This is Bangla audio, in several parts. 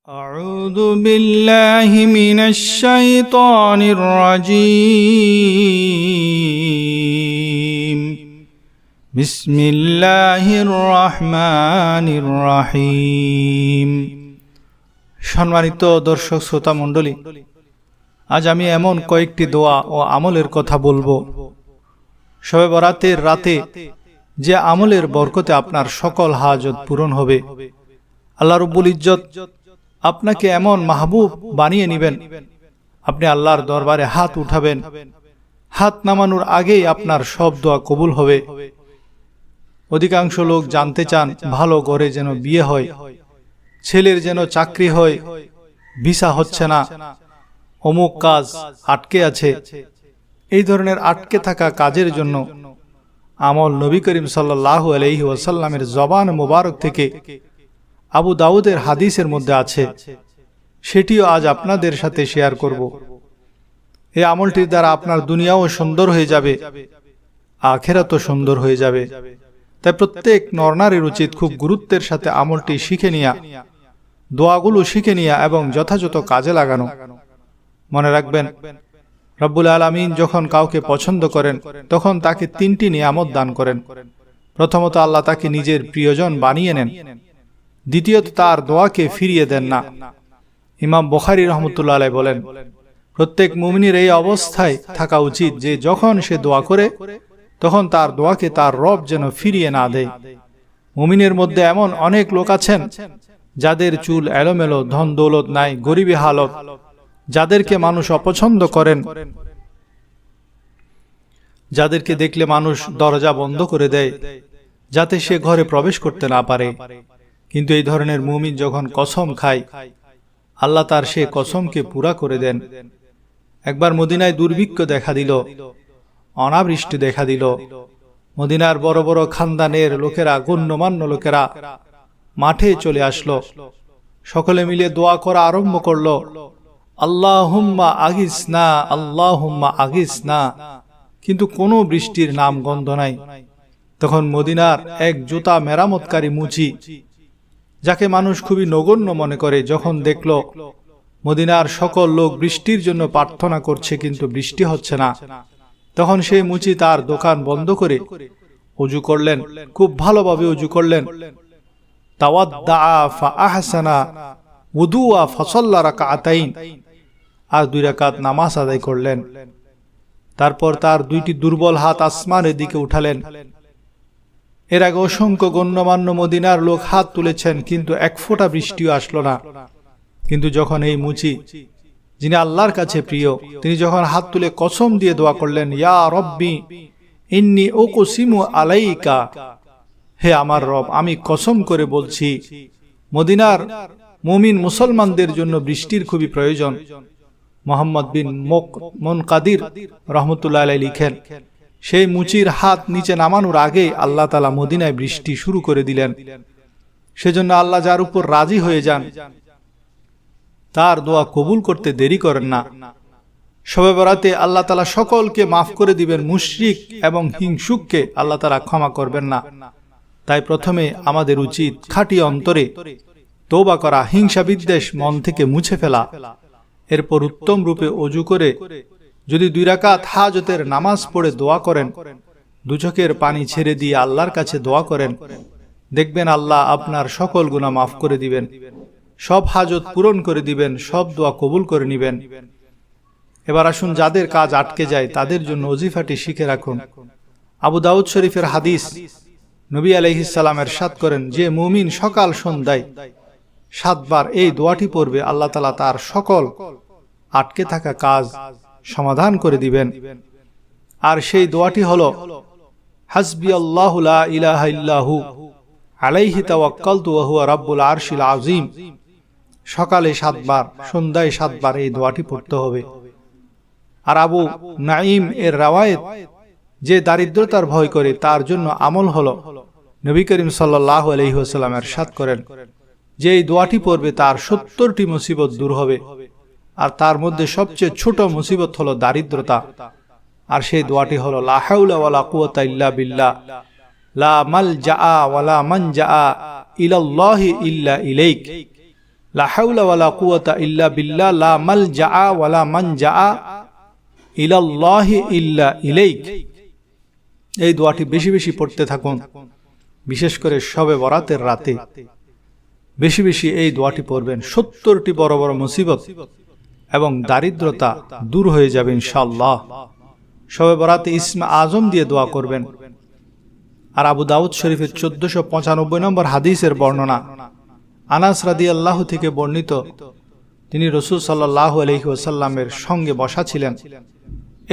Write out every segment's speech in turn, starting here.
أعوذ بالله من الشيطان الرجيم بسم الله الرحمن الرحيم সম্মানিত দর্শক শ্রোতা মণ্ডলী, আজ আমি এমন কয়েকটি দোয়া ও আমলের কথা বলবো শবে বরাতের রাতে, যে আমলের বরকতে আপনার সকল হাজত পূরণ হবে। আল্লাহ রব্বুল ইজ্জত আপনাকে এমন মাহবুব বানিয়ে নেবেন, আপনি আল্লাহর দরবারে হাত উঠাবেন, হাত নামানোর আগেই আপনার সব দোয়া কবুল হবে। অধিকাংশ লোক জানতে চান ভালো ঘরে যেন বিয়ে হয়, ছেলের যেন চাকরি হয়, ভিসা হচ্ছে না, অমুক কাজ আটকে আছে। এই ধরনের আটকে থাকা কাজের জন্য আমল নবী করিম সাল্লাল্লাহু আলাইহি ওয়াসাল্লামের জবান মোবারক থেকে আবু দাউদের হাদিসের মধ্যে আছে, সেটিও আজ আপনাদের সাথে শেয়ার করব। এই আমলটির দ্বারা আপনার দুনিয়াও সুন্দর হয়ে যাবে, আখিরাতও সুন্দর হয়ে যাবে। তাই প্রত্যেক নরনারীর উচিত খুব গুরুত্বের সাথে আমলটি শিখে নেওয়া, দোয়াগুলো শিখে নেওয়া এবং যথাযথ কাজে লাগানো। মনে রাখবেন, রব্বুল আলামিন যখন কাউকে পছন্দ করেন তখন তাকে তিনটি নিয়ামত দান করেন। প্রথমত, আল্লাহ তাকে নিজের প্রিয়জন বানিয়ে নেন। দ্বিতীয়ত, তার দোয়াকে ফিরিয়ে দেন না। ইমাম বুখারী রাহমাতুল্লাহ আলাইহি বলেন, প্রত্যেক মুমিনের এই অবস্থায় থাকা উচিত যে যখন সে দোয়া করে তখন তার দোয়াকে তার রব যেন ফিরিয়ে না দেয়। মুমিনের মধ্যে এমন অনেক লোক আছেন যাদের চুল এলোমেলো, ধন দৌলত নাই, গরিবী হালত, যাদেরকে মানুষ অপছন্দ করেন, যাদেরকে দেখলে মানুষ দরজা বন্ধ করে দেয় যাতে সে ঘরে প্রবেশ করতে না পারে। কিন্তু এই ধরনের মুমিন যখন কসম খায়, আল্লাহ তার সে কসমকে পুরা করে দেন। একবার মদিনায় দুর্ভিক্ষ দেখা দিল, অনাবৃষ্টি দেখা দিল। মদিনার বড় বড় খানদানের লোকেরা, গণ্যমান্য লোকেরা মাঠে চলে আসলো। সকলে মিলে দোয়া করা আরম্ভ করলো, আল্লাহুম্মা আগিসনা, আল্লাহুম্মা আগিসনা। কিন্তু কোনো বৃষ্টির নাম গন্ধ নাই। তখন মদিনার এক জুতা মেরামতকারী মুচি, যাকে মানুষ খুবই নগণ্য মনে করে, যখন দেখল মদিনার সকল লোক বৃষ্টির জন্য প্রার্থনা করছে কিন্তু বৃষ্টি হচ্ছে না, তখন সেই মুচি তার দোকান বন্ধ করে ওযু করলেন, খুব ভালোভাবে ওযু করলেন। তাওয়াদ্দাআ ফাআহসানা ওযুআ ফাসাল্লা রাকাতাইন, আর 2 রাকাত নামাজ আদায় করলেন। তারপর তার 2টি দুর্বল হাত আসমানের দিকে উঠালেন। এর আগে অসংখ্য গণ্যমান্য মদিনার লোক হাত তুলেছেন, কিন্তু এক ফোঁটা বৃষ্টিও আসলো না। কিন্তু যখন এই মুচি, যিনি আল্লাহর কাছে প্রিয়, তিনি যখন হাত তুলে কসম দিয়ে দোয়া করলেন, ইয়া রব্বি ইন্নী উকসিমু আলাইকা, হে আমার রব, আমি কসম করে বলছি মদিনার মুমিন মুসলমানদের জন্য বৃষ্টির খুবই প্রয়োজন। মুহাম্মদ বিন মুনকাদির রাহমাতুল্লাহ আলাইহি লিখেন, সেই মুচির হাত নিচে নামানোর আগেই আল্লাহ তাআলা মদিনায় বৃষ্টি শুরু করে দিলেন। সেজন্য আল্লাহ যার উপর রাজি হয়ে যান তার দোয়া কবুল করতে দেরি করেন না। শবে বরাতে আল্লাহ তাআলা সকলকে মাফ করে দিবেন, মুশরিক এবং হিংসুককে আল্লাহ তাআলা ক্ষমা করবেন না। তাই প্রথমে আমাদের উচিত খাঁটি অন্তরে তওবা করা, হিংসা বিদ্বেষ মন থেকে মুছে ফেলা। এরপর উত্তম রূপে ওযু করে যদি 2 রাকাত হাজতের নামাজ পড়ে দোয়া করেন, 2 চোখের পানি ছেড়ে দিয়ে আল্লাহর কাছে দোয়া করেন, দেখবেন আল্লাহ আপনার সকল গুনাহ মাফ করে দিবেন, সব হাজত পূরণ করে দিবেন, সব দোয়া কবুল করে নেবেন। এবার আসুন, যাদের কাজ আটকে যায় তাদের জন্য ওজিফাটি শিখে রাখুন। আবু দাউদ শরীফের হাদিস, নবী আলাইহিস সালাম ইরশাদ করেন, যে মুমিন সকাল সন্ধ্যায় 7 বার এই দোয়াটি পড়বে, আল্লাহ তাআলা তার সকল আটকে থাকা কাজ সমাধান করে দিবেন। আর সেই দোয়াটি হলো, হাসবিয়াল্লাহু লা ইলাহা ইল্লাহু আলাইহি তাওয়াক্কালতু ওয়া হুয়া রাব্বুল আরশিল আযীম। সকালে 7 বার, সন্ধ্যায় 7 বার এই দোয়াটি পড়তে হবে। আর আবু নাঈম এর রাওয়ায়াত, যে দারিদ্রতার ভয় করে তার জন্য আমল হলো, নবী করিম সাল্লাল্লাহু আলাইহি ওয়াসাল্লাম ইরশাদ করেন, যে এই দোয়াটি পড়বে তার 70টি মুসিবত দূর হবে। আর তার মধ্যে সবচেয়ে ছোট মুসিবত হলো দারিদ্রতা। আর সেই দোয়াটি হলো, লা হাওলা ওয়ালা কুওয়াতা ইল্লা বিল্লাহ, লা মালজা ওয়ালা মানজা ইলাল্লাহি ইল্লা ইলাইক, লা হাওলা ওয়ালা কুওয়াতা ইল্লা বিল্লাহ, লা মালজাআ ওয়ালা মানজাআ ইলাল্লাহি ইল্লা ইলাইক। এই দোয়াটি বেশি বেশি পড়তে থাকুন, বিশেষ করে শবে বরাতের রাতে বেশি বেশি এই দোয়াটি পড়বেন। 70টি বড় বড় মুসিবত এবং দারিদ্রতা দূর হয়ে যাবে ইনশাআল্লাহ। শবে বরাতে ইসমে আজম দিয়ে দোয়া করবেন। আর আবু দাউদ শরীফের 1495 নম্বর হাদিসের বর্ণনা, আনাস রাদিয়াল্লাহু থেকে বর্ণিত, তিনি রাসূল সাল্লাল্লাহু আলাইহি ওয়াসাল্লামের সঙ্গে বসা ছিলেন।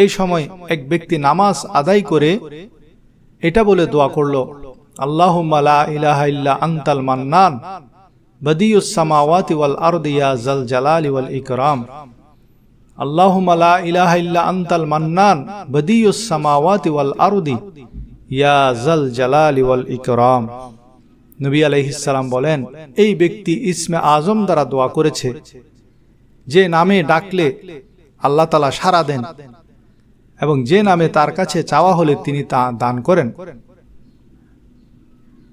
এই সময় এক ব্যক্তি নামাজ আদায় করে এটা বলে দোয়া করল, আল্লাহুম্মা লা ইলাহা ইল্লা আনতাল মান্নান বাদিউস সামাওয়াতি ওয়াল আরদি ইয়া যাল জালালি ওয়াল ইকরাম। আল্লাহুম্মা লা ইলাহা ইল্লা আনতাল মান্নান বাদিউস সামাওয়াতি ওয়াল আরদি ইয়া যাল জালালি ওয়াল ইকরাম। নবী আলাইহিস সালাম বলেন, এই ব্যক্তি ইসমে আজম দ্বারা দোয়া করেছে, যে নামে ডাকলে আল্লাহ তাআলা সাড়া দেন এবং যে নামে তার কাছে চাওয়া হলে তিনি তা দান করেন।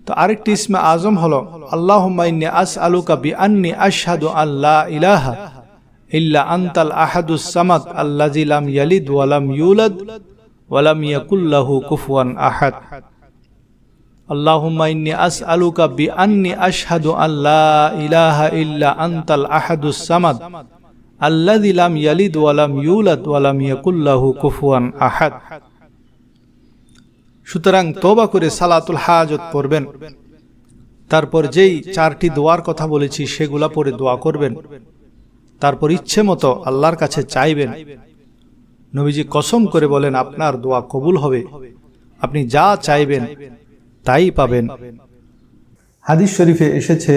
তো আরেকটি ইসমে আজম হলো, আল্লাহুম্মা ইন্নী আসআলুকা বিআন্নী আশহাদু আল্লা ইলাহা ইল্লা আনতাল আহাদুস সামাদ আল্লাযী লাম ইয়ালিদ ওয়া লাম ইউলাদ ওয়া লাম ইয়াকুল লাহু কুফুয়ান আহাদ। আল্লাহুম্মা ইন্নী আসআলুকা বিআন্নী আশহাদু আল্লা ইলাহা ইল্লা আনতাল আহাদুস সামাদ আল্লাযী লাম ইয়ালিদ ওয়া লাম ইউলাদ ওয়া লাম ইয়াকুল লাহু কুফুয়ান আহাদ। সুতরাং তওবা করে সালাতুল হাজত পড়বেন, তারপর যেই 4টি দোয়ার কথা বলেছি সেগুলা পড়ে দোয়া করবেন, তারপর ইচ্ছে মতো আল্লাহর কাছে চাইবেন। নবীজি কসম করে বলেন, আপনার দোয়া কবুল হবে, আপনি যা চাইবেন তাই পাবেন। হাদিস শরীফে এসেছে,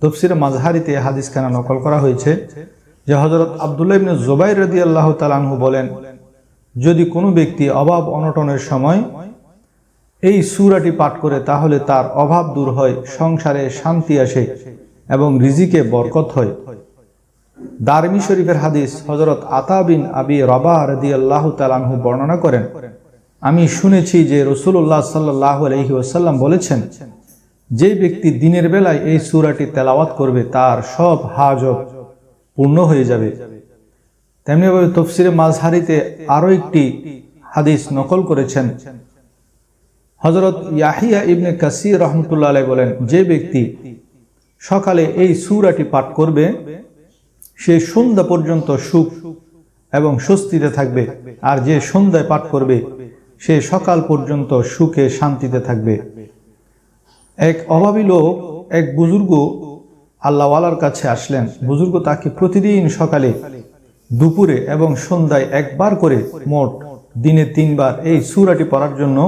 তাফসীরে মাজহারিতে হাদিসখানা নকল করা হয়েছে যে হযরত আব্দুল্লাহ ইবনে জুবাইর রাদিয়াল্লাহু তাআলা আনহু বলেন, যদি কোনো ব্যক্তি অভাব অনটনের সময় এই সূরাটি পাঠ করে তাহলে তার অভাব দূর হয়, সংসারে শান্তি আসে এবং রিজিকে বরকত হয়। দারমি শরীফের হাদিস, হযরত আতা বিন আবি রাবাহ রাদিয়াল্লাহু তাআলা আনহু বর্ণনা করেন, আমি শুনেছি যে রাসূলুল্লাহ সাল্লাল্লাহু আলাইহি ওয়াসাল্লাম বলেছেন, যে ব্যক্তি দিনের বেলায় এই সূরাটি তেলাওয়াত করবে তার সব হাজত পূর্ণ হয়ে যাবে। তেমনিভাবে তাফসীরে মাজহারিতে আরো একটি হাদিস নকল করেছেন। হযরত ইয়াহিয়া ইবনে কাসীর রাহমাতুল্লাহ আলাইহি বলেন, যে ব্যক্তি সকালে এই সূরাটি পাঠ করবে সে সন্ধ্যা পর্যন্ত সুখ এবং স্বস্তিতে থাকবে, আর যে সন্ধ্যায় পাঠ করবে সে সকাল পর্যন্ত সুখে শান্তিতে থাকবে। এক অভাবী লোক এক বুজুর্গ আল্লাহওয়ালার কাছে আসলেন। বুজুর্গ তাকে প্রতিদিন সকালে, দুপুরে এবং সন্ধ্যায় একবার করে মোট দিনে 3 বার এই সূরাটি পড়ার জন্য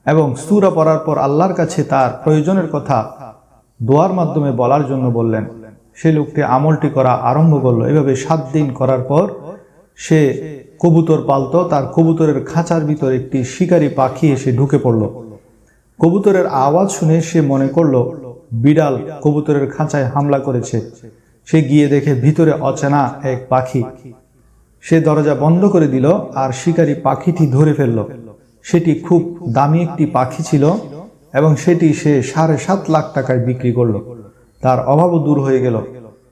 এবং সূরা পড়ার পর আল্লাহর কাছে তার প্রয়োজনের কথা দোয়ার মাধ্যমে বলার জন্য বললেন। সে লোকটি আমলটি করা আরম্ভ করলো। এভাবে 7 দিন করার পর সে কবুতর পালতো। তার কবুতরের খাঁচার ভিতর একটি শিকারী পাখি এসে ঢুকে পড়ল। কবুতরের আওয়াজ শুনে সে মনে করলো বিড়াল কবুতরের খাঁচায় হামলা করেছে। সে গিয়ে দেখে ভিতরে অচেনা এক পাখি। সে দরজা বন্ধ করে দিল আর শিকারী পাখিটি ধরে ফেলল। সেটি খুব দামি একটি পাখি ছিল এবং সেটি সে 7.5 লাখ টাকায় বিক্রি করলো। তার অভাবও দূর হয়ে গেল।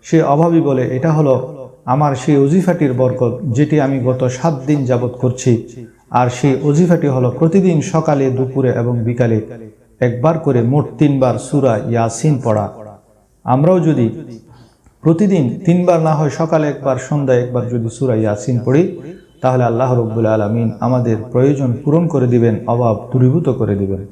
সে অভাবী বলে, এটা হলো আমার সেই ওজিফাটির বরকত যেটি আমি গত 7 দিন যাবত করছি। আর সেই ওজিফাটি হলো প্রতিদিন সকালে, দুপুরে এবং বিকালে একবার করে মোট 3 বার সূরা ইয়াসিন পড়া। আমরাও যদি প্রতিদিন 3 বার না হয় সকালে একবার, সন্ধ্যায় একবার যদি সূরা ইয়াসিন পড়ি তাহলে আল্লাহ রাব্বুল আলামিন আমাদের প্রয়োজন পূরণ করে দিবেন, অভাব দূরীভূত করে দিবেন।